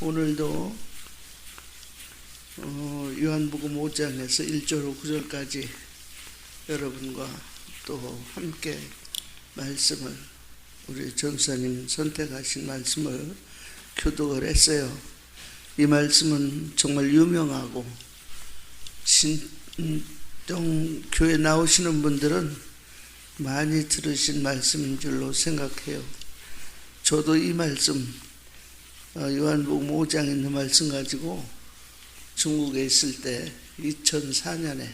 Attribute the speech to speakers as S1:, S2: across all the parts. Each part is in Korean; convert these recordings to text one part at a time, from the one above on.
S1: 오늘도 요한복음 5장에서 1절 9절까지 여러분과 또 함께 말씀을, 우리 전사님 선택하신 말씀을 교독을 했어요. 이 말씀은 정말 유명하고 신정 교회 나오시는 분들은 많이 들으신 말씀인 줄로 생각해요. 저도 이 말씀, 요한복음 5장에 있는 말씀 가지고 중국에 있을 때 2004년에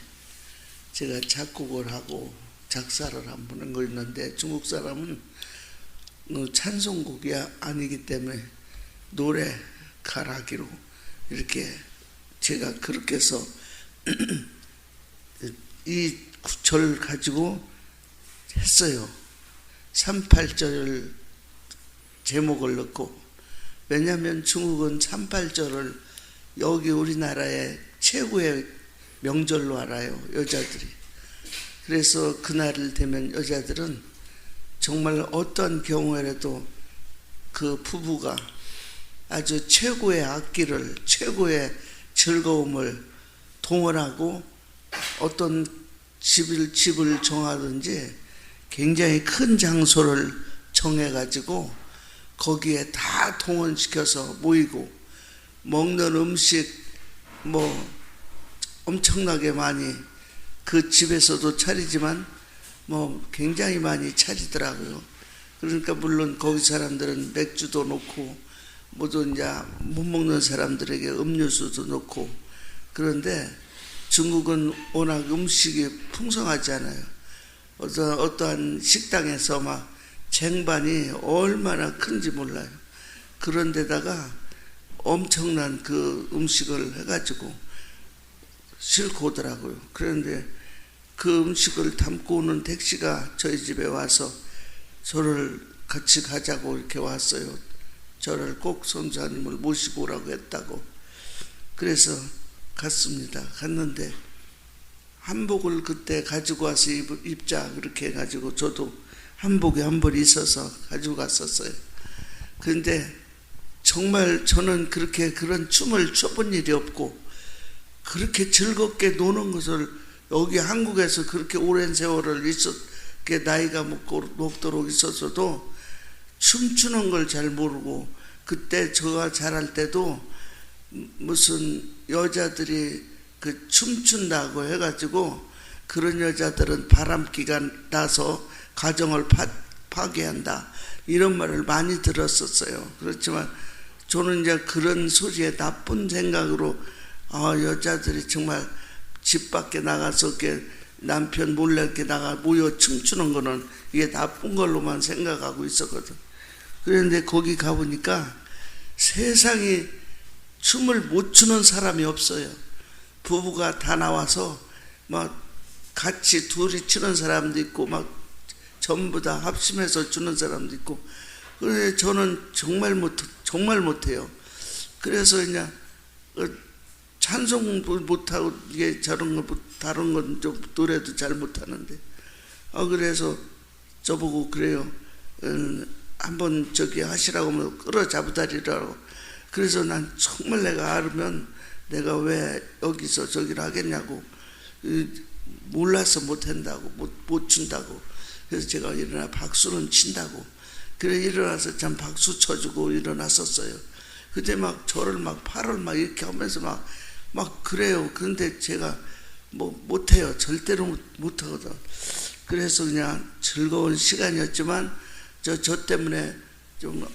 S1: 제가 작곡을 하고 작사를 한번 거 있는데, 중국 사람은 찬송곡이 아니기 때문에 노래 가라기로 이렇게 제가 그렇게 해서 이 절 가지고 했어요. 38절 제목을 넣고. 왜냐하면 중국은 38절을 여기 우리나라의 최고의 명절로 알아요, 여자들이. 그래서 그날을 되면 여자들은 정말 어떤 경우에라도 그 부부가 아주 최고의 악기를, 최고의 즐거움을 동원하고 어떤 집을 정하든지 굉장히 큰 장소를 정해가지고 거기에 다 동원시켜서 모이고, 먹는 음식 엄청나게 많이 그 집에서도 차리지만 굉장히 많이 차리더라고요. 그러니까 물론 거기 사람들은 맥주도 놓고 모두 이제 못 먹는 사람들에게 음료수도 놓고. 그런데 중국은 워낙 음식이 풍성하지 않아요. 어떠한 식당에서 막 쟁반이 얼마나 큰지 몰라요. 그런데다가 엄청난 그 음식을 해가지고 싣고 오더라고요. 그런데 그 음식을 담고 오는 택시가 저희 집에 와서 저를 같이 가자고 이렇게 왔어요. 저를 꼭 선사님을 모시고 오라고 했다고. 그래서 갔습니다. 갔는데 한복을 그때 가지고 와서 입자 그렇게 해가지고 저도 한복이 한 벌 있어서 가지고 갔었어요. 그런데 정말 저는 그렇게 그런 춤을 춰본 일이 없고, 그렇게 즐겁게 노는 것을 여기 한국에서 그렇게 오랜 세월을 나이가 먹도록 있었어도 춤추는 걸 잘 모르고, 그때 제가 자랄 때도 무슨 여자들이 그 춤춘다고 해가지고 그런 여자들은 바람기가 나서 가정을 파괴한다, 이런 말을 많이 들었었어요. 그렇지만 저는 이제 그런 소리에 나쁜 생각으로 여자들이 정말 집 밖에 나가서 이렇게 남편 몰래 이렇게 모여 춤추는 거는 이게 나쁜 걸로만 생각하고 있었거든. 그런데 거기 가보니까 세상에 춤을 못 추는 사람이 없어요. 부부가 다 나와서 막 같이 둘이 추는 사람도 있고 막 전부 다 합심해서 추는 사람도 있고. 그래서 저는 정말 못해요. 그래서 이제 찬송 못하고 이게 다른 건 좀 노래도 잘 못하는데, 그래서 저보고 그래요. 한번 저기 하시라고 하면 끌어잡으다리라고. 그래서 난 정말 내가 알면 내가 왜 여기서 저기를 하겠냐고, 몰라서 못한다고, 못 춘다고. 그래서 제가 일어나 박수는 친다고. 그래 일어나서 참 박수 쳐주고 일어났었어요. 그때 막 저를 팔을 이렇게 하면서 막 그래요. 그런데 제가 못해요. 절대로 못하거든. 그래서 그냥 즐거운 시간이었지만 저 때문에 좀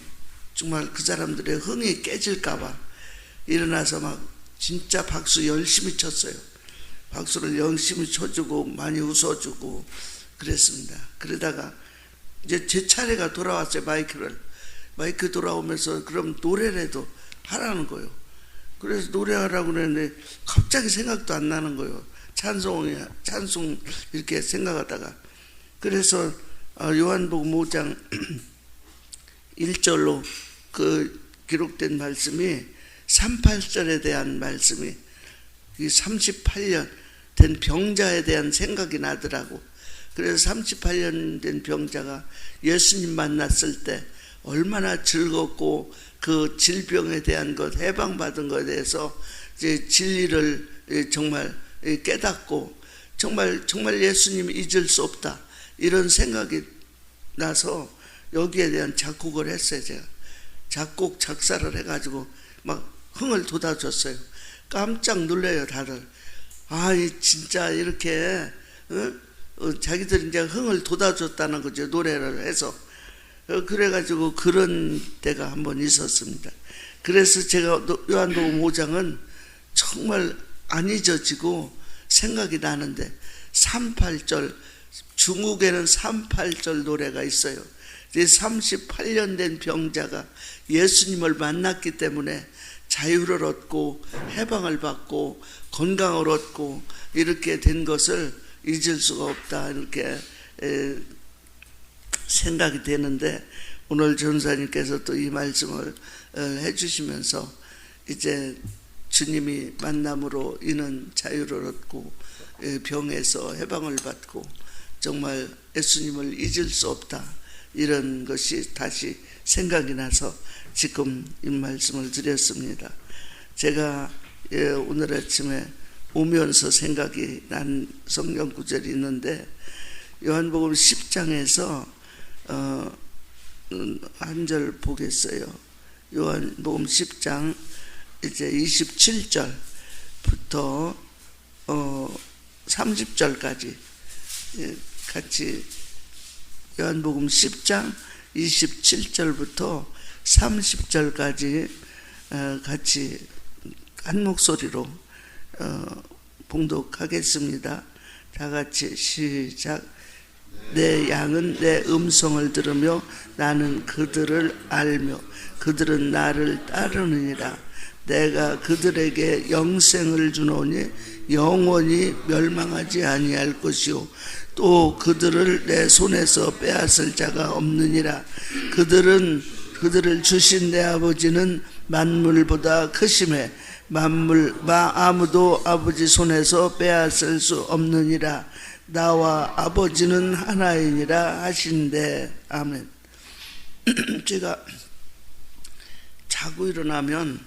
S1: 정말 그 사람들의 흥이 깨질까봐 일어나서 진짜 박수 열심히 쳤어요. 박수를 열심히 쳐주고 많이 웃어주고 그랬습니다. 그러다가 이제 제 차례가 돌아왔어요. 마이크 돌아오면서 그럼 노래라도 하라는 거예요. 그래서 노래하라고 그랬는데 갑자기 생각도 안 나는 거예요. 찬송 이렇게 생각하다가. 그래서 요한복음 5장 1절로 그 기록된 말씀이 38절에 대한 말씀이, 이 38년 된 병자에 대한 생각이 나더라고. 그래서 38년 된 병자가 예수님 만났을 때 얼마나 즐겁고 그 질병에 대한 것, 해방받은 것에 대해서 이제 진리를 정말 깨닫고 정말 예수님이 잊을 수 없다 이런 생각이 나서 여기에 대한 작곡을 했어요. 제가 작곡 작사를 해가지고 막 흥을 돋아줬어요. 깜짝 놀래요 다들. 진짜 이렇게 자기들이 이제 흥을 돋아줬다는 거죠. 노래를 해서. 그래가지고 그런 때가 한번 있었습니다. 그래서 제가 요한복음 5장은 정말 안 잊어지고 생각이 나는데 38절, 중국에는 38절 노래가 있어요. 38년 된 병자가 예수님을 만났기 때문에 자유를 얻고 해방을 받고 건강을 얻고 이렇게 된 것을 잊을 수가 없다 이렇게 생각이 되는데, 오늘 전사님께서 또 이 말씀을 해주시면서 이제 주님이 만남으로 이는 자유를 얻고 병에서 해방을 받고 정말 예수님을 잊을 수 없다 이런 것이 다시 생각이 나서 지금 이 말씀을 드렸습니다. 제가 오늘 아침에 오면서 생각이 난 성경 구절이 있는데, 요한복음 10장에서 한 절 보겠어요. 요한복음 10장 이제 27절부터 30절까지 같이 요한복음 10장 27절부터 30절까지 같이 한 목소리로 봉독하겠습니다. 다 같이 시작. 내 양은 내 음성을 들으며 나는 그들을 알며 그들은 나를 따르느니라. 내가 그들에게 영생을 주노니 영원히 멸망하지 아니할 것이요 또 그들을 내 손에서 빼앗을 자가 없느니라. 그들을 주신 내 아버지는 만물보다 크심에 아무도 아버지 손에서 빼앗을 수 없느니라. 나와 아버지는 하나이니라 하신대. 아멘. 제가 자고 일어나면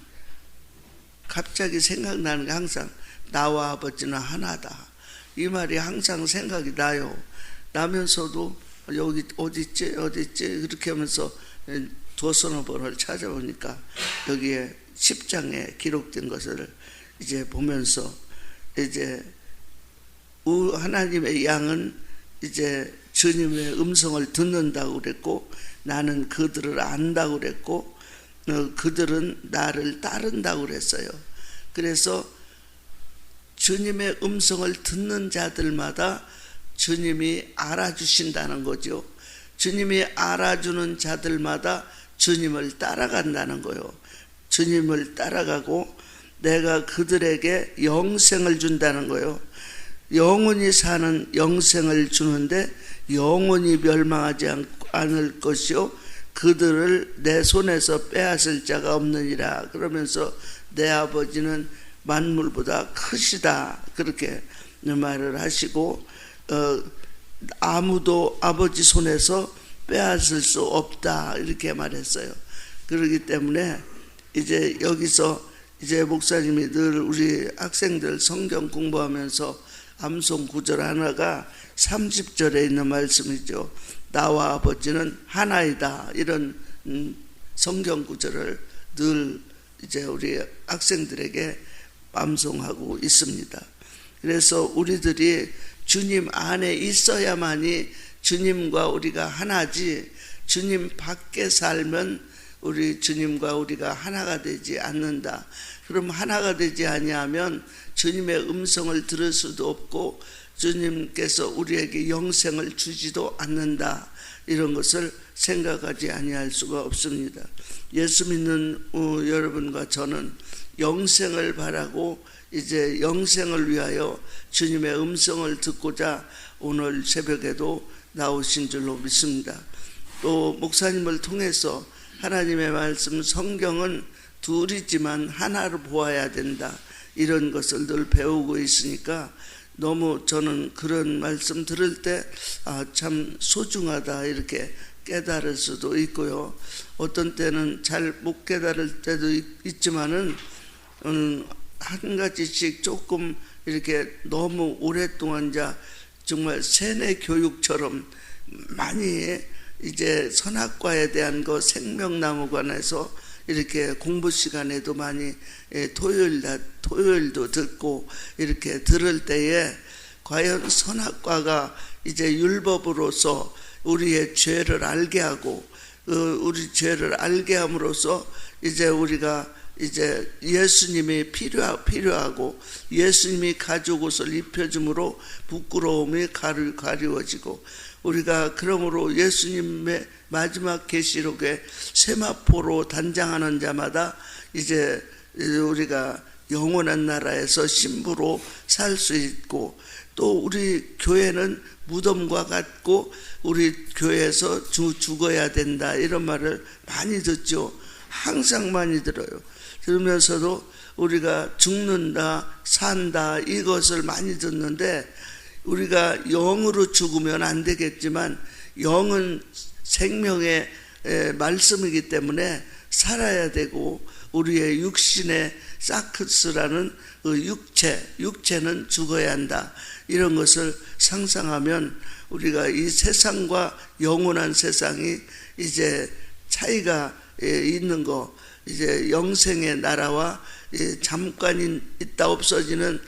S1: 갑자기 생각나는 게 항상 나와 아버지는 하나다 이 말이 항상 생각이 나요. 나면서도 여기 어딨지 그렇게 하면서 두어서너 번을 찾아보니까 여기에 10장에 기록된 것을 이제 보면서 이제 하나님의 양은 이제 주님의 음성을 듣는다고 그랬고, 나는 그들을 안다고 그랬고, 그들은 나를 따른다고 그랬어요. 그래서 주님의 음성을 듣는 자들마다 주님이 알아주신다는 거죠. 주님이 알아주는 자들마다 주님을 따라간다는 거예요. 주님을 따라가고 내가 그들에게 영생을 준다는 거예요. 영원히 사는 영생을 주는데 영원히 멸망하지 않을 것이요 그들을 내 손에서 빼앗을 자가 없느니라. 그러면서 내 아버지는 만물보다 크시다 그렇게 말을 하시고, 아무도 아버지 손에서 빼앗을 수 없다 이렇게 말했어요. 그렇기 때문에 이제 여기서 이제 목사님이 늘 우리 학생들 성경 공부하면서 암송 구절 하나가 30절에 있는 말씀이죠. 나와 아버지는 하나이다 이런 성경 구절을 늘 이제 우리 학생들에게 암송하고 있습니다. 그래서 우리들이 주님 안에 있어야만이 주님과 우리가 하나지, 주님 밖에 살면 우리 주님과 우리가 하나가 되지 않는다. 그럼 하나가 되지 아니하면 주님의 음성을 들을 수도 없고 주님께서 우리에게 영생을 주지도 않는다. 이런 것을 생각하지 아니할 수가 없습니다. 예수 믿는 여러분과 저는 영생을 바라고 이제 영생을 위하여 주님의 음성을 듣고자 오늘 새벽에도 나오신 줄로 믿습니다. 또 목사님을 통해서 하나님의 말씀 성경은 둘이지만 하나로 보아야 된다 이런 것을 늘 배우고 있으니까 너무 저는 그런 말씀 들을 때 참 소중하다 이렇게 깨달을 수도 있고요. 어떤 때는 잘 못 깨달을 때도 있지만은 한 가지씩 조금 이렇게 너무 오랫동안 정말 세뇌 교육처럼 많이 이제 선악과에 대한 거 생명나무관에서 이렇게 공부 시간에도 많이 토요일도 듣고 이렇게 들을 때에 과연 선악과가 이제 율법으로서 우리의 죄를 알게 하고 우리 죄를 알게 함으로써 이제 우리가 이제 예수님이 필요하고 예수님이 가죽 옷을 입혀줌으로 부끄러움이 가리워지고 우리가 그러므로 예수님의 마지막 계시록에 세마포로 단장하는 자마다 이제 우리가 영원한 나라에서 신부로 살 수 있고 또 우리 교회는 무덤과 같고 우리 교회에서 죽어야 된다 이런 말을 많이 듣죠. 항상 많이 들어요. 들으면서도 우리가 죽는다 산다 이것을 많이 듣는데 우리가 영으로 죽으면 안 되겠지만 영은 생명의 말씀이기 때문에 살아야 되고 우리의 육신의 사크스라는 육체는 죽어야 한다. 이런 것을 상상하면 우리가 이 세상과 영원한 세상이 이제 차이가 있는 거 이제 영생의 나라와 잠깐 있다 없어지는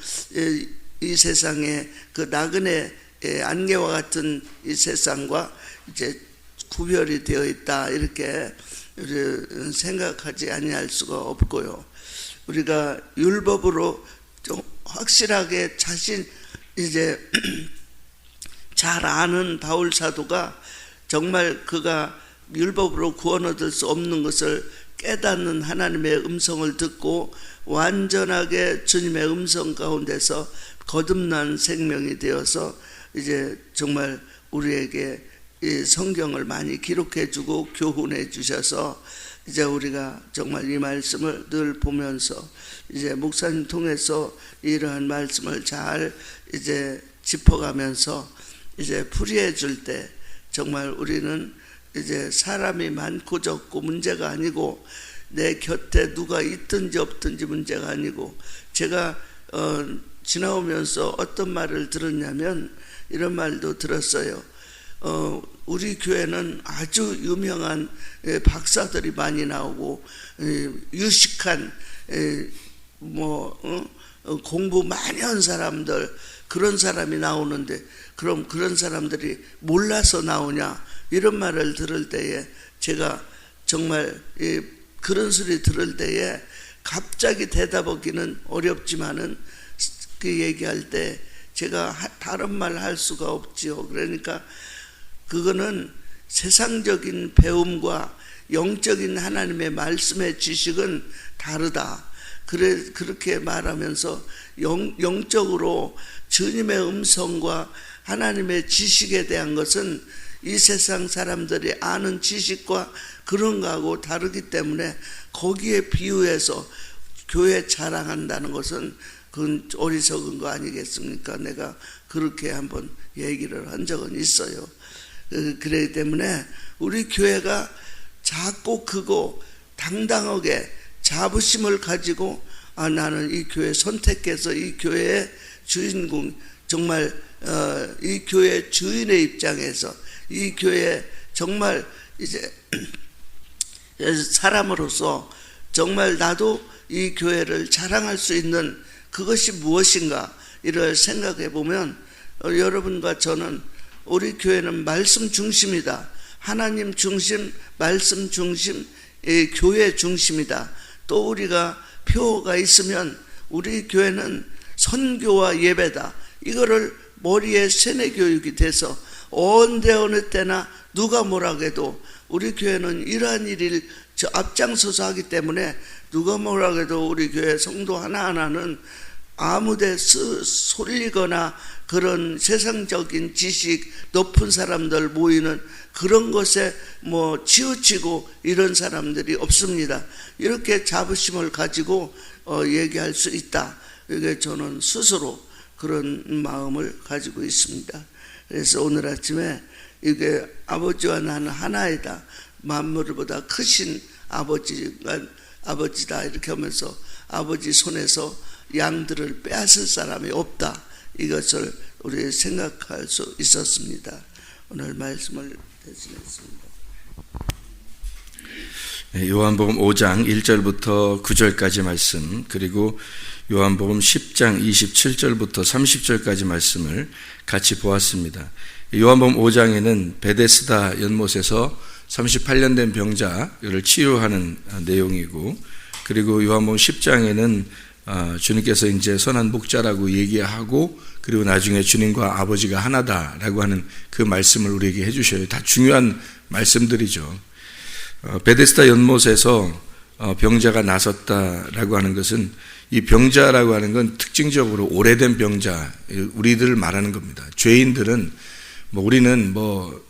S1: 이 세상의 그 나그네 안개와 같은 이 세상과 이제 구별이 되어 있다 이렇게 생각하지 아니할 수가 없고요. 우리가 율법으로 좀 확실하게 자신 이제 잘 아는 바울 사도가 정말 그가 율법으로 구원 얻을 수 없는 것을 깨닫는 하나님의 음성을 듣고 완전하게 주님의 음성 가운데서 거듭난 생명이 되어서 이제 정말 우리에게 이 성경을 많이 기록해 주고 교훈해 주셔서 이제 우리가 정말 이 말씀을 늘 보면서 이제 목사님 통해서 이러한 말씀을 잘 이제 짚어가면서 이제 풀이해 줄 때 정말 우리는 이제 사람이 많고 적고 문제가 아니고 내 곁에 누가 있든지 없든지 문제가 아니고 제가 지나오면서 어떤 말을 들었냐면 이런 말도 들었어요. 우리 교회는 아주 유명한 박사들이 많이 나오고 유식한 공부 많이 한 사람들 그런 사람이 나오는데 그럼 그런 사람들이 몰라서 나오냐 이런 말을 들을 때에 제가 정말 그런 소리 들을 때에 갑자기 대답하기는 어렵지만은 그 얘기할 때 제가 다른 말 할 수가 없지요. 그러니까 그거는 세상적인 배움과 영적인 하나님의 말씀의 지식은 다르다. 그렇게 말하면서 영적으로 주님의 음성과 하나님의 지식에 대한 것은 이 세상 사람들이 아는 지식과 그런 거하고 다르기 때문에 거기에 비유해서 교회 자랑한다는 것은 그건 어리석은 거 아니겠습니까? 내가 그렇게 한번 얘기를 한 적은 있어요. 그렇기 때문에 우리 교회가 작고 크고 당당하게 자부심을 가지고 나는 이 교회 선택해서 이 교회의 주인공 정말 이 교회 주인의 입장에서 이 교회 정말 이제 사람으로서 정말 나도 이 교회를 자랑할 수 있는 그것이 무엇인가 이를 생각해 보면 여러분과 저는 우리 교회는 말씀 중심이다. 하나님 중심, 말씀 중심, 교회 중심이다. 또 우리가 표가 있으면 우리 교회는 선교와 예배다. 이거를 머리에 세뇌 교육이 돼서 언제 어느 때나 누가 뭐라고 해도 우리 교회는 이러한 일을 앞장서서 하기 때문에 누가 뭐라고 해도 우리 교회 성도 하나하나는 아무데 쏠리거나 그런 세상적인 지식 높은 사람들 모이는 그런 것에 치우치고 이런 사람들이 없습니다. 이렇게 자부심을 가지고 얘기할 수 있다. 이게 저는 스스로 그런 마음을 가지고 있습니다. 그래서 오늘 아침에 이게 아버지와 나는 하나이다. 만물보다 크신 아버지다. 이렇게 하면서 아버지 손에서 양들을 빼앗을 사람이 없다. 이것을 우리 생각할 수 있었습니다. 오늘 말씀을 대신했습니다.
S2: 요한복음 5장 1절부터 9절까지 말씀, 그리고 요한복음 10장 27절부터 30절까지 말씀을 같이 보았습니다. 요한복음 5장에는 베데스다 연못에서 38년 된 병자를 치유하는 내용이고, 그리고 요한복음 10장에는 주님께서 이제 선한 목자라고 얘기하고, 그리고 나중에 주님과 아버지가 하나다라고 하는 그 말씀을 우리에게 해주셔요. 다 중요한 말씀들이죠. 베데스다 연못에서 병자가 나섰다라고 하는 것은, 이 병자라고 하는 건 특징적으로 오래된 병자, 우리들을 말하는 겁니다. 죄인들은 우리는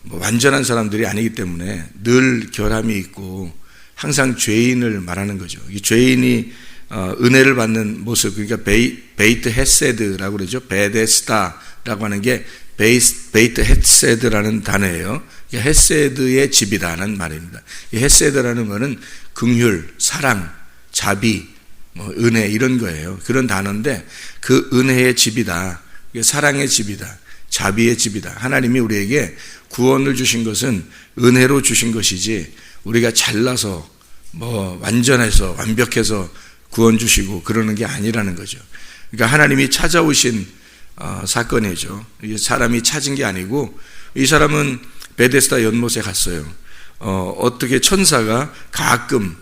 S2: 완전한 사람들이 아니기 때문에 늘 결함이 있고 항상 죄인을 말하는 거죠. 이 죄인이 은혜를 받는 모습, 그러니까 베이트 헤세드라고 그러죠. 베데스다라고 하는 게 베이트 헤세드라는 단어예요. 헤세드의 집이라는 말입니다. 이 헤세드라는 말은 긍휼, 사랑, 자비, 은혜 이런 거예요. 그런 단어인데, 그 은혜의 집이다, 사랑의 집이다, 자비의 집이다. 하나님이 우리에게 구원을 주신 것은 은혜로 주신 것이지, 우리가 잘나서 완전해서 완벽해서 구원 주시고 그러는 게 아니라는 거죠. 그러니까 하나님이 찾아오신 사건이죠. 사람이 찾은 게 아니고, 이 사람은 베데스다 연못에 갔어요. 어떻게 천사가 가끔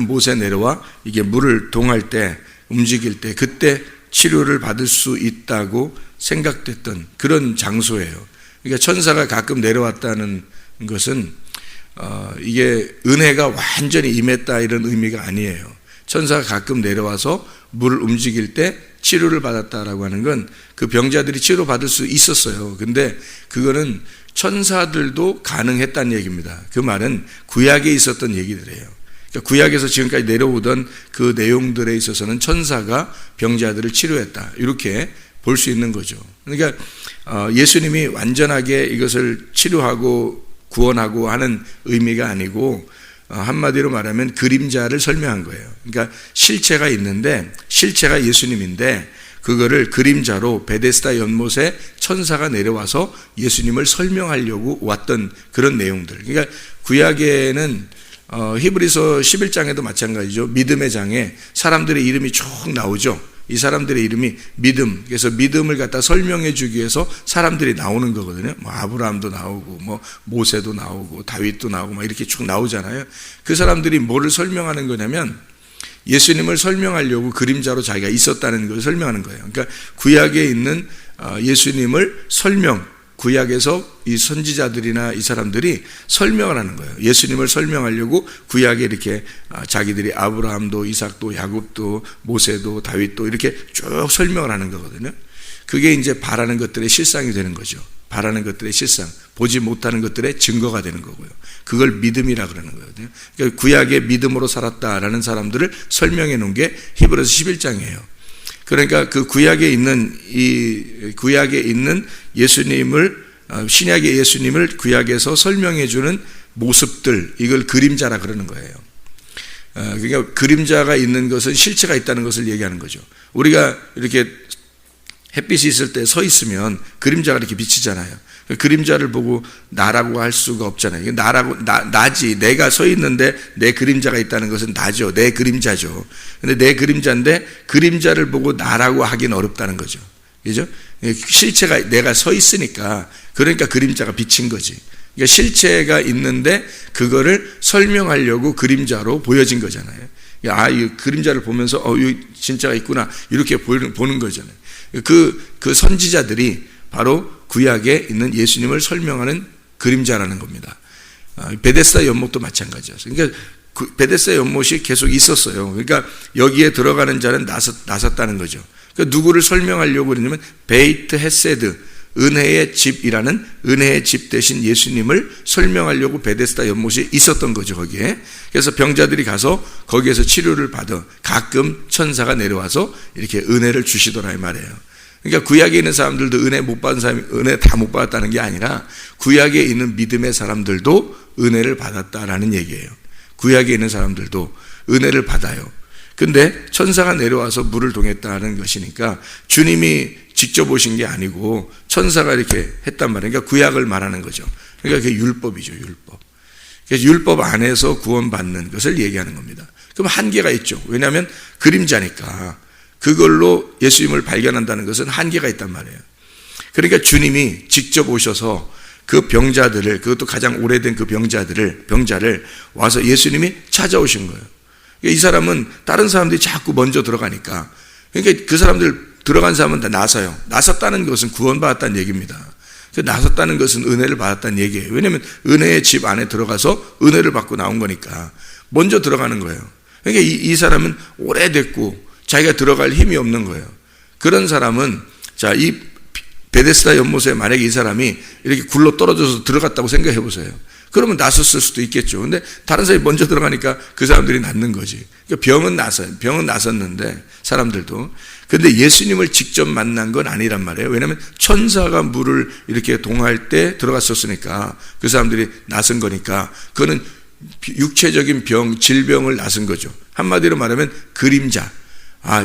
S2: 못에 내려와 이게 물을 동할 때, 움직일 때, 그때 치료를 받을 수 있다고 생각됐던 그런 장소예요. 그러니까 천사가 가끔 내려왔다는 것은 이게 은혜가 완전히 임했다 이런 의미가 아니에요. 천사가 가끔 내려와서 물을 움직일 때 치료를 받았다라고 하는 건, 그 병자들이 치료받을 수 있었어요. 근데 그거는 천사들도 가능했다는 얘기입니다. 그 말은 구약에 있었던 얘기들이에요. 그러니까 구약에서 지금까지 내려오던 그 내용들에 있어서는 천사가 병자들을 치료했다, 이렇게 볼 수 있는 거죠. 그러니까 예수님이 완전하게 이것을 치료하고 구원하고 하는 의미가 아니고, 한마디로 말하면 그림자를 설명한 거예요. 그러니까 실체가 있는데, 실체가 예수님인데 그거를 그림자로 베데스다 연못에 천사가 내려와서 예수님을 설명하려고 왔던 그런 내용들. 그러니까 구약에는 히브리서 11장에도 마찬가지죠. 믿음의 장에 사람들의 이름이 쭉 나오죠. 이 사람들의 이름이 믿음, 그래서 믿음을 갖다 설명해 주기 위해서 사람들이 나오는 거거든요. 아브라함도 나오고 모세도 나오고 다윗도 나오고 이렇게 쭉 나오잖아요. 그 사람들이 뭐를 설명하는 거냐면, 예수님을 설명하려고 그림자로 자기가 있었다는 걸 설명하는 거예요. 그러니까 구약에 있는 예수님을 구약에서 이 선지자들이나 이 사람들이 설명을 하는 거예요. 예수님을 설명하려고 구약에 이렇게 자기들이 아브라함도 이삭도 야곱도 모세도 다윗도 이렇게 쭉 설명을 하는 거거든요. 그게 이제 바라는 것들의 실상이 되는 거죠. 바라는 것들의 실상, 보지 못하는 것들의 증거가 되는 거고요. 그걸 믿음이라 그러는 거거든요. 그러니까 구약의 믿음으로 살았다라는 사람들을 설명해 놓은 게 히브리서 11장이에요. 그러니까 그 구약에 있는 예수님을, 신약의 예수님을 구약에서 설명해 주는 모습들, 이걸 그림자라 그러는 거예요. 그러니까 그림자가 있는 것은 실체가 있다는 것을 얘기하는 거죠. 우리가 이렇게 햇빛이 있을 때 서 있으면 그림자가 이렇게 비치잖아요. 그림자를 보고 나라고 할 수가 없잖아요. 나지. 내가 서 있는데 내 그림자가 있다는 것은 나죠. 내 그림자죠. 근데 내 그림자인데 그림자를 보고 나라고 하기는 어렵다는 거죠. 그죠? 실체가 내가 서 있으니까, 그러니까 그림자가 비친 거지. 그러니까 실체가 있는데 그거를 설명하려고 그림자로 보여진 거잖아요. 이 그림자를 보면서 이 진짜가 있구나, 이렇게 보는 거잖아요. 그 선지자들이 바로 구약에 있는 예수님을 설명하는 그림자라는 겁니다. 베데스다 연못도 마찬가지였어요. 그러니까 베데스다 연못이 계속 있었어요. 그러니까 여기에 들어가는 자는 나섰다는 거죠. 그러니까 누구를 설명하려고 그러냐면 베이트 헤세드, 은혜의 집이라는 은혜의 집 대신 예수님을 설명하려고 베데스다 연못이 있었던 거죠, 거기에. 그래서 병자들이 가서 거기에서 치료를 받아 가끔 천사가 내려와서 이렇게 은혜를 주시더라 이 말이에요. 그러니까 구약에 있는 사람들도 은혜 못 받은 사람이 은혜 다 못 받았다는 게 아니라 구약에 있는 믿음의 사람들도 은혜를 받았다라는 얘기예요. 구약에 있는 사람들도 은혜를 받아요. 근데 천사가 내려와서 물을 동했다는 것이니까 주님이 직접 오신 게 아니고 천사가 이렇게 했단 말이에요. 그러니까 구약을 말하는 거죠. 그러니까 그게 율법이죠, 율법. 그래서 율법 안에서 구원받는 것을 얘기하는 겁니다. 그럼 한계가 있죠. 왜냐하면 그림자니까 그걸로 예수님을 발견한다는 것은 한계가 있단 말이에요. 그러니까 주님이 직접 오셔서 그 병자들을, 그것도 가장 오래된 그 병자를 와서 예수님이 찾아오신 거예요. 이 사람은 다른 사람들이 자꾸 먼저 들어가니까, 그러니까 그 사람들 들어간 사람은 다 나서요. 나섰다는 것은 구원받았다는 얘기입니다. 나섰다는 것은 은혜를 받았다는 얘기예요. 왜냐하면 은혜의 집 안에 들어가서 은혜를 받고 나온 거니까 먼저 들어가는 거예요. 그러니까 이 사람은 오래됐고 자기가 들어갈 힘이 없는 거예요. 그런 사람은, 자, 이 베데스다 연못에 만약에 이 사람이 이렇게 굴러 떨어져서 들어갔다고 생각해 보세요. 그러면 나섰을 수도 있겠죠. 근데 다른 사람이 먼저 들어가니까 그 사람들이 낫는 거지. 그러니까 병은 나섰는데, 사람들도. 근데 예수님을 직접 만난 건 아니란 말이에요. 왜냐하면 천사가 물을 이렇게 동할 때 들어갔었으니까 그 사람들이 나선 거니까 그거는 육체적인 질병을 나선 거죠. 한마디로 말하면 그림자.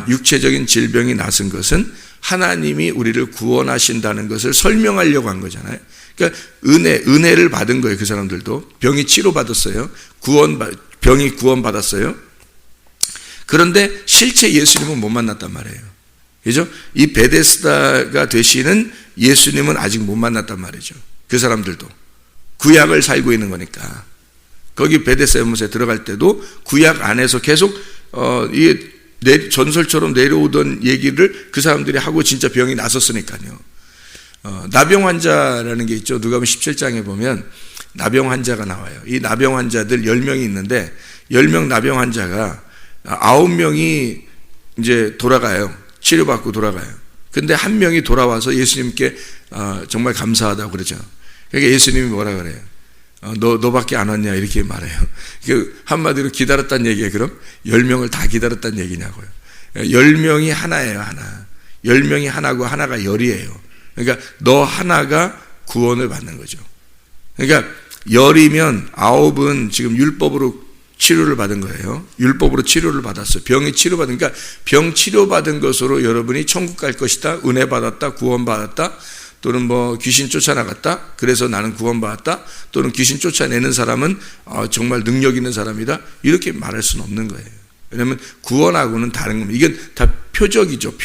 S2: 육체적인 질병이 나선 것은 하나님이 우리를 구원하신다는 것을 설명하려고 한 거잖아요. 그러니까 은혜를 받은 거예요. 그 사람들도 병이 치료받았어요. 병이 구원받았어요. 그런데 실제 예수님은 못 만났단 말이에요. 그죠? 이 베데스다가 되시는 예수님은 아직 못 만났단 말이죠. 그 사람들도 구약을 살고 있는 거니까. 거기 베데스다 연못에 들어갈 때도 구약 안에서 계속 이게 전설처럼 내려오던 얘기를 그 사람들이 하고 진짜 병이 났었으니까요. 나병 환자라는 게 있죠. 누가복음 17장에 보면 나병 환자가 나와요. 이 나병 환자들 10명이 있는데 10명 나병 환자가 9명이 이제 돌아가요. 치료받고 돌아가요. 근데 한 명이 돌아와서 예수님께 정말 감사하다고 그러죠. 그러니까 예수님이 뭐라 그래요? 너밖에 안 왔냐 이렇게 말해요. 한마디로 기다렸다는 얘기예요. 그럼 10명을 다 기다렸다는 얘기냐고요. 10명이 하나예요. 하나. 10명이 하나고 하나가 열이에요. 그러니까 너 하나가 구원을 받는 거죠. 그러니까 10이면 9은 지금 율법으로 치료를 받은 거예요. 율법으로 치료를 받았어요. 병이 치료받은, 그러니까 병 치료받은 것으로 여러분이 천국 갈 것이다, 은혜 받았다, 구원 받았다, 또는 뭐 귀신 쫓아나갔다, 그래서 나는 구원받았다, 또는 귀신 쫓아내는 사람은 정말 능력 있는 사람이다, 이렇게 말할 수는 없는 거예요. 왜냐하면 구원하고는 다른 겁니다. 이건 다 표적이죠.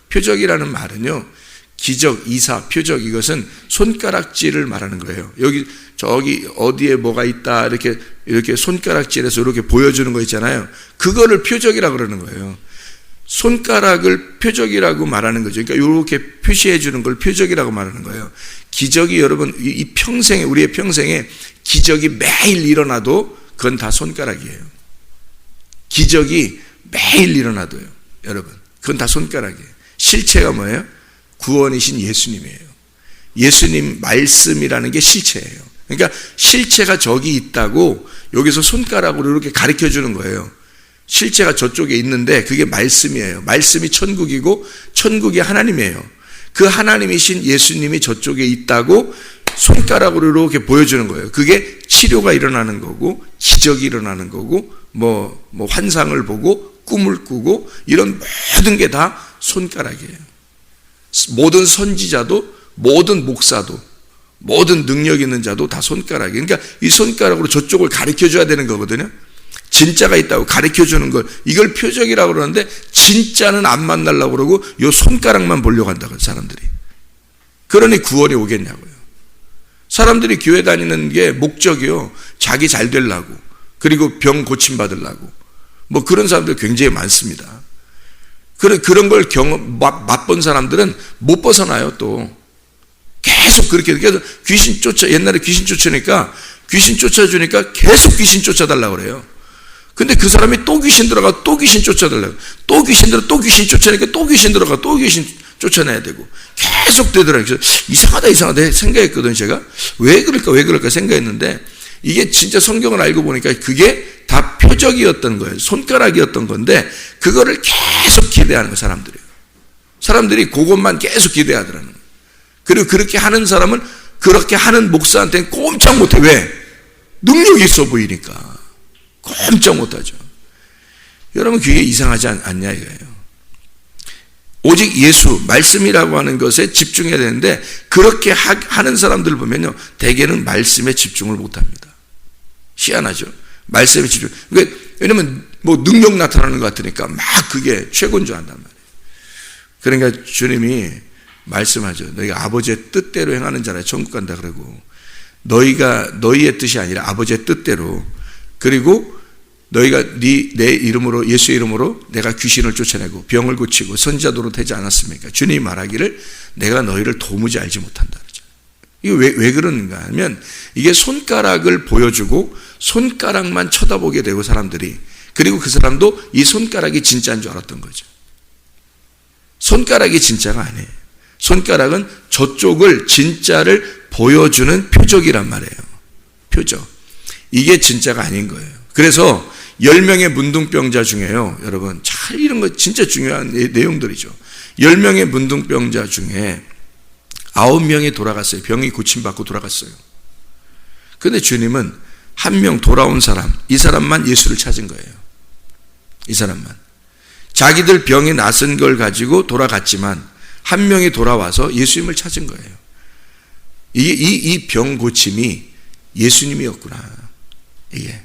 S2: 표적이라는 말은요, 기적, 이사, 표적, 이것은 손가락질을 말하는 거예요. 저기 어디에 뭐가 있다 이렇게 손가락질해서 이렇게 보여주는 거 있잖아요. 그거를 표적이라고 그러는 거예요. 손가락을 표적이라고 말하는 거죠. 그러니까 이렇게 표시해 주는 걸 표적이라고 말하는 거예요. 기적이 여러분 이 평생에, 우리의 평생에 기적이 매일 일어나도 그건 다 손가락이에요. 기적이 매일 일어나도요, 여러분, 그건 다 손가락이에요. 실체가 뭐예요? 구원이신 예수님이에요. 예수님 말씀이라는 게 실체예요. 그러니까 실체가 저기 있다고 여기서 손가락으로 이렇게 가르쳐 주는 거예요. 실체가 저쪽에 있는데 그게 말씀이에요. 말씀이 천국이고 천국이 하나님이에요. 그 하나님이신 예수님이 저쪽에 있다고 손가락으로 이렇게 보여주는 거예요. 그게 치료가 일어나는 거고 기적이 일어나는 거고 뭐 환상을 보고 꿈을 꾸고 이런 모든 게 다 손가락이에요. 모든 선지자도, 모든 목사도, 모든 능력 있는 자도 다 손가락이에요. 그러니까 이 손가락으로 저쪽을 가르쳐 줘야 되는 거거든요. 진짜가 있다고 가르쳐 주는 걸, 이걸 표적이라고 그러는데 진짜는 안 만나려고 그러고 이 손가락만 보려고 한다고 사람들이. 그러니 구원이 오겠냐고요. 사람들이 교회 다니는 게 목적이요, 자기 잘 되려고, 그리고 병 고침 받으려고, 뭐 그런 사람들 굉장히 많습니다. 그런 걸 맛본 사람들은 못 벗어나요. 또 계속 그렇게 귀신 옛날에 귀신 쫓으니까 귀신 쫓아주니까 계속 귀신 쫓아달라고 그래요. 근데 그 사람이 또 귀신 들어가 또 귀신 쫓아달라고, 또 귀신 들어 또 귀신 쫓아내니까 또 귀신 들어가 또 귀신 쫓아내야 되고 계속 되더라고요. 그래서 이상하다 생각했거든요. 제가 왜 그럴까 생각했는데 이게 진짜 성경을 알고 보니까 그게 다 표적이었던 거예요. 손가락이었던 건데 그거를 계속 기대하는 거예요, 사람들이. 사람들이 그것만 계속 기대하더라는 거예요. 그리고 그렇게 하는 사람은 그렇게 하는 목사한테는 꼼짝 못해. 왜? 능력이 있어 보이니까 꼼짝 못하죠. 여러분, 그게 이상하지 않냐 이거예요. 오직 예수, 말씀이라고 하는 것에 집중해야 되는데 그렇게 하는 사람들 보면요, 대개는 말씀에 집중을 못합니다. 희한하죠. 말씀에 집중. 그러니까 왜냐면 뭐 능력 나타나는 것 같으니까 막 그게 최고인 줄 안단 말이에요. 그러니까 주님이 말씀하죠. 너희가 아버지의 뜻대로 행하는 자라 천국 간다 그러고, 너희의 뜻이 아니라 아버지의 뜻대로, 그리고 너희가 내 이름으로, 예수의 이름으로 내가 귀신을 쫓아내고 병을 고치고 선지자도로 되지 않았습니까? 주님이 말하기를 내가 너희를 도무지 알지 못한다 그러죠. 이게 왜 그러는가 하면, 이게 손가락을 보여주고 손가락만 쳐다보게 되고 사람들이, 그리고 그 사람도 이 손가락이 진짜인 줄 알았던 거죠. 손가락이 진짜가 아니에요. 손가락은 저쪽을, 진짜를 보여주는 표적이란 말이에요. 표적. 이게 진짜가 아닌 거예요. 그래서 10명의 문둥병자 중에요, 여러분, 잘 이런 거 진짜 중요한 내용들이죠. 10명의 문둥병자 중에 9명이 돌아갔어요. 병이 고침받고 돌아갔어요. 그런데 주님은 한 명 돌아온 사람, 이 사람만 예수를 찾은 거예요. 이 사람만. 자기들 병이 낫은 걸 가지고 돌아갔지만 한 명이 돌아와서 예수님을 찾은 거예요. 이 병 고침이 예수님이었구나. 이게.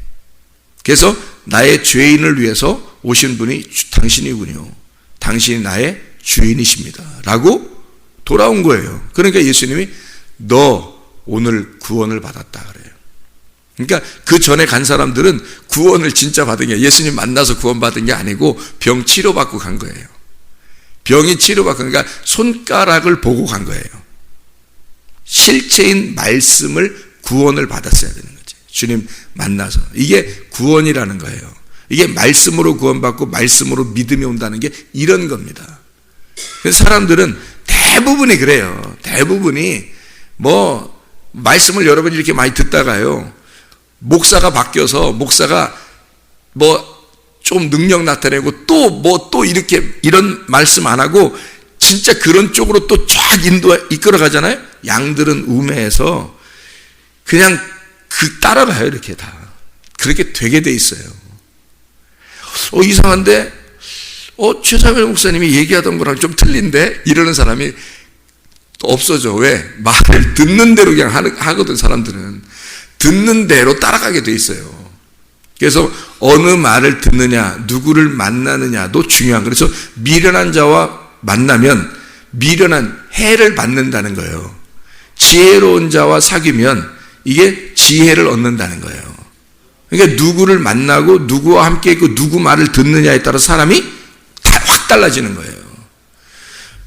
S2: 그래서 나의 죄인을 위해서 오신 분이 당신이군요. 당신이 나의 주인이십니다. 라고 돌아온 거예요. 그러니까 예수님이 너 오늘 구원을 받았다 그래요. 그러니까 그 전에 간 사람들은 구원을 진짜 받은 게, 예수님 만나서 구원받은 게 아니고 병 치료받고 간 거예요. 병이 치료받고, 그러니까 손가락을 보고 간 거예요. 실체인 말씀을, 구원을 받았어야 되는 거죠. 주님 만나서. 이게 구원이라는 거예요. 이게 말씀으로 구원받고 말씀으로 믿음이 온다는 게 이런 겁니다. 그래서 사람들은 대부분이 그래요. 대부분이 뭐 말씀을 여러분이 이렇게 많이 듣다가요, 목사가 바뀌어서 목사가 뭐 좀 능력 나타내고 또 이렇게 이런 말씀 안 하고 진짜 그런 쪽으로 또 쫙 이끌어 가잖아요. 양들은 우매해서 그냥 따라가요. 이렇게 다 그렇게 되게 돼 있어요. 이상한데 최사면 목사님이 얘기하던 거랑 좀 틀린데, 이러는 사람이 없어져. 왜? 말을 듣는 대로 그냥 하거든. 사람들은 듣는 대로 따라가게 돼 있어요. 그래서 어느 말을 듣느냐, 누구를 만나느냐도 중요한 거예요. 그래서 미련한 자와 만나면 미련한 해를 받는다는 거예요. 지혜로운 자와 사귀면 이게 지혜를 얻는다는 거예요. 그러니까 누구를 만나고 누구와 함께 있고 누구 말을 듣느냐에 따라 사람이 확 달라지는 거예요.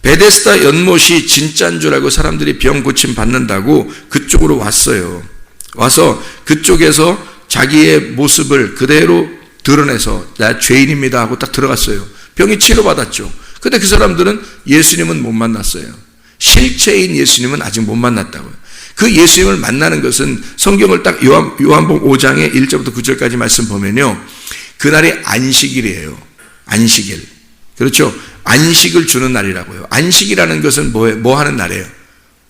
S2: 베데스다 연못이 진짜인 줄 알고 사람들이 병 고침 받는다고 그쪽으로 왔어요. 와서 그쪽에서 자기의 모습을 그대로 드러내서 나 죄인입니다 하고 딱 들어갔어요. 병이 치료받았죠. 근데 그 사람들은 예수님은 못 만났어요. 실체인 예수님은 아직 못 만났다고요. 그 예수님을 만나는 것은 성경을 딱 요한복음 5장의 1절부터 9절까지 말씀 보면요, 그날이 안식일이에요. 안식일. 그렇죠? 안식을 주는 날이라고요. 안식이라는 것은 뭐 하는 날이에요?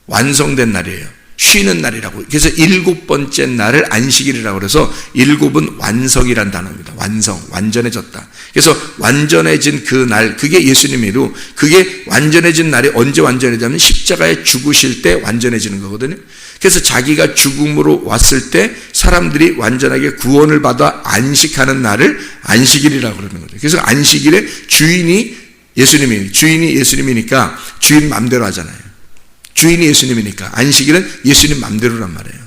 S2: 완성된 날이에요. 쉬는 날이라고. 그래서 7번째 날을 안식일이라고 그래서 7은 완성이란 단어입니다. 완성, 완전해졌다. 그래서 완전해진 그 날, 그게 예수님이로, 그게 완전해진 날이 언제 완전해지냐면 십자가에 죽으실 때 완전해지는 거거든요. 그래서 자기가 죽음으로 왔을 때 사람들이 완전하게 구원을 받아 안식하는 날을 안식일이라고 그러는 거죠. 그래서 안식일에 주인이 예수님이니까 주인 맘대로 하잖아요. 주인이 예수님이니까 안식일은 예수님 맘대로란 말이에요.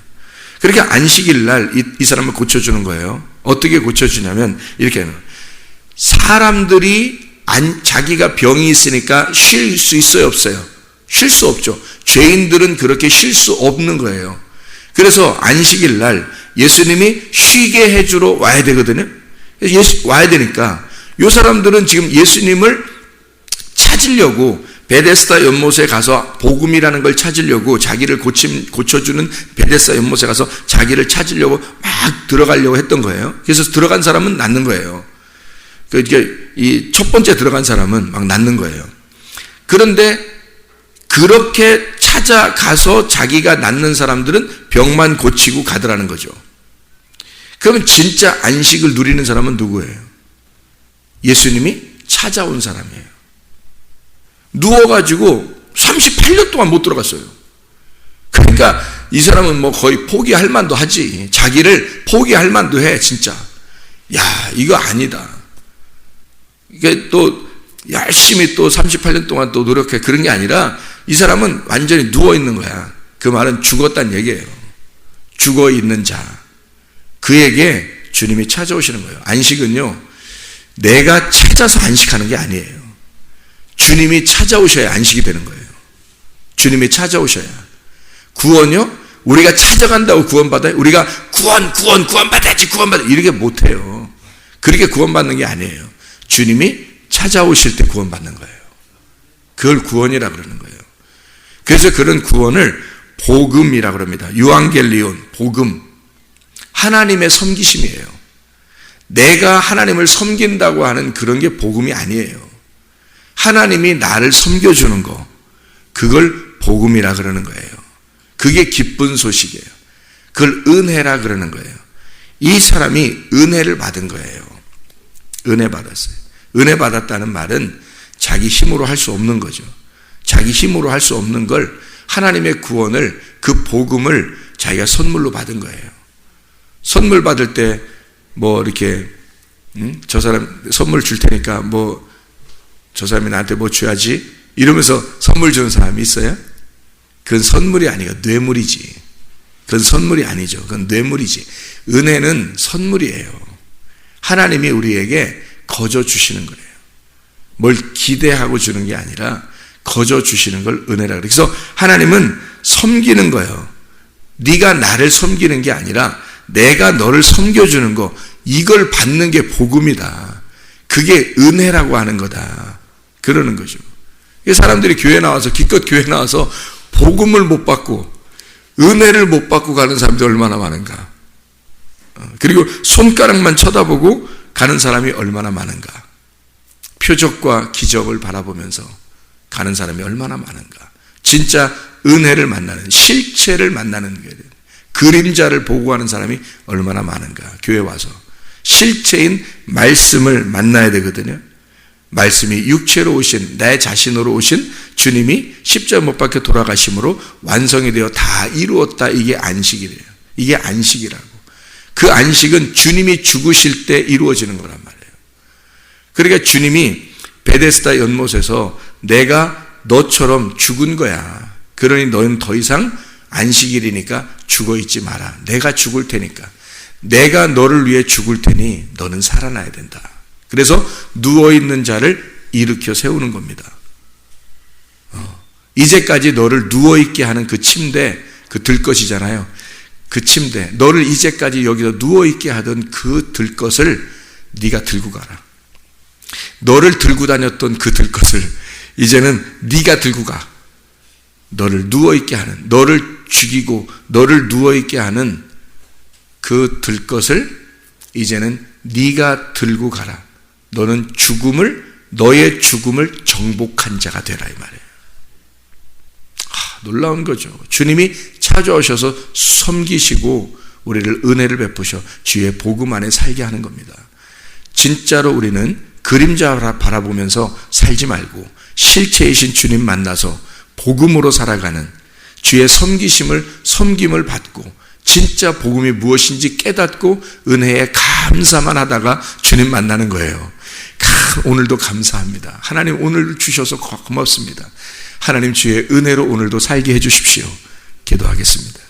S2: 그러니까 안식일 날 이 사람을 고쳐주는 거예요. 어떻게 고쳐주냐면 이렇게 하는 거예요. 사람들이 자기가 병이 있으니까 쉴 수 있어요, 없어요? 쉴 수 없죠. 죄인들은 그렇게 쉴 수 없는 거예요. 그래서 안식일 날 예수님이 쉬게 해주러 와야 되거든요. 와야 되니까 이 사람들은 지금 예수님을 찾으려고 베데스다 연못에 가서 복음이라는 걸 찾으려고, 자기를 고쳐주는 베데스다 연못에 가서 자기를 찾으려고 막 들어가려고 했던 거예요. 그래서 들어간 사람은 낫는 거예요. 이 첫 번째 들어간 사람은 막 낫는 거예요. 그런데 그렇게 찾아가서 자기가 낫는 사람들은 병만 고치고 가더라는 거죠. 그러면 진짜 안식을 누리는 사람은 누구예요? 예수님이 찾아온 사람이에요. 누워가지고 38년 동안 못 들어갔어요. 그러니까 이 사람은 뭐 거의 포기할 만도 하지. 자기를 포기할 만도 해, 진짜. 야, 이거 아니다. 이게 또 열심히 또 38년 동안 또 노력해. 그런 게 아니라 이 사람은 완전히 누워 있는 거야. 그 말은 죽었다는 얘기예요. 죽어 있는 자. 그에게 주님이 찾아오시는 거예요. 안식은요, 내가 찾아서 안식하는 게 아니에요. 주님이 찾아오셔야 안식이 되는 거예요. 주님이 찾아오셔야. 구원요? 우리가 찾아간다고 구원받아요? 우리가 구원받아야지, 이렇게 못해요. 그렇게 구원받는 게 아니에요. 주님이 찾아오실 때 구원받는 거예요. 그걸 구원이라 그러는 거예요. 그래서 그런 구원을 복음이라 그럽니다. 유앙겔리온, 복음. 하나님의 섬기심이에요. 내가 하나님을 섬긴다고 하는 그런 게 복음이 아니에요. 하나님이 나를 섬겨주는 거, 그걸 복음이라 그러는 거예요. 그게 기쁜 소식이에요. 그걸 은혜라 그러는 거예요. 이 사람이 은혜를 받은 거예요. 은혜 받았어요. 은혜 받았다는 말은 자기 힘으로 할 수 없는 거죠. 자기 힘으로 할 수 없는 걸, 하나님의 구원을, 그 복음을 자기가 선물로 받은 거예요. 선물 받을 때 뭐 이렇게 저 사람 선물 줄 테니까 뭐 저 사람이 나한테 뭐 줘야지 이러면서 선물 주는 사람이 있어요? 그건 선물이 아니고 뇌물이지. 그건 선물이 아니죠. 그건 뇌물이지. 은혜는 선물이에요. 하나님이 우리에게 거저 주시는 거예요. 뭘 기대하고 주는 게 아니라 거저 주시는 걸 은혜라 그래요. 그래서 하나님은 섬기는 거예요. 네가 나를 섬기는 게 아니라 내가 너를 섬겨주는 거, 이걸 받는 게 복음이다. 그게 은혜라고 하는 거다. 그러는 거죠. 사람들이 교회 나와서, 기껏 교회 나와서 복음을 못 받고 은혜를 못 받고 가는 사람들이 얼마나 많은가. 그리고 손가락만 쳐다보고 가는 사람이 얼마나 많은가. 표적과 기적을 바라보면서 가는 사람이 얼마나 많은가. 진짜 은혜를 만나는, 실체를 만나는 게, 그림자를 보고 가는 사람이 얼마나 많은가. 교회 와서 실체인 말씀을 만나야 되거든요. 말씀이 육체로 오신, 내 자신으로 오신 주님이 십자가 못 박혀 돌아가심으로 완성이 되어 다 이루었다. 이게 안식이래요. 이게 안식이라고. 그 안식은 주님이 죽으실 때 이루어지는 거란 말이에요. 그러니까 주님이 베데스다 연못에서 내가 너처럼 죽은 거야. 그러니 너는 더 이상 안식일이니까 죽어 있지 마라. 내가 죽을 테니까. 내가 너를 위해 죽을 테니 너는 살아나야 된다. 그래서 누워있는 자를 일으켜 세우는 겁니다. 이제까지 너를 누워있게 하는 그 침대, 그 들것이잖아요. 그 침대, 너를 이제까지 여기서 누워있게 하던 그 들것을 네가 들고 가라. 너를 들고 다녔던 그 들것을 이제는 네가 들고 가. 너를 누워있게 하는, 너를 죽이고 너를 누워있게 하는 그 들것을 이제는 네가 들고 가라. 너는 너의 죽음을 정복한 자가 되라, 이 말이에요. 놀라운 거죠. 주님이 찾아오셔서 섬기시고 우리를 은혜를 베푸셔 주의 복음 안에 살게 하는 겁니다. 진짜로 우리는 그림자 바라보면서 살지 말고 실체이신 주님 만나서 복음으로 살아가는, 주의 섬김을 받고 진짜 복음이 무엇인지 깨닫고 은혜에 감사만 하다가 주님 만나는 거예요. 오늘도 감사합니다. 하나님 오늘 주셔서 고맙습니다. 하나님 주의 은혜로 오늘도 살게 해 주십시오. 기도하겠습니다.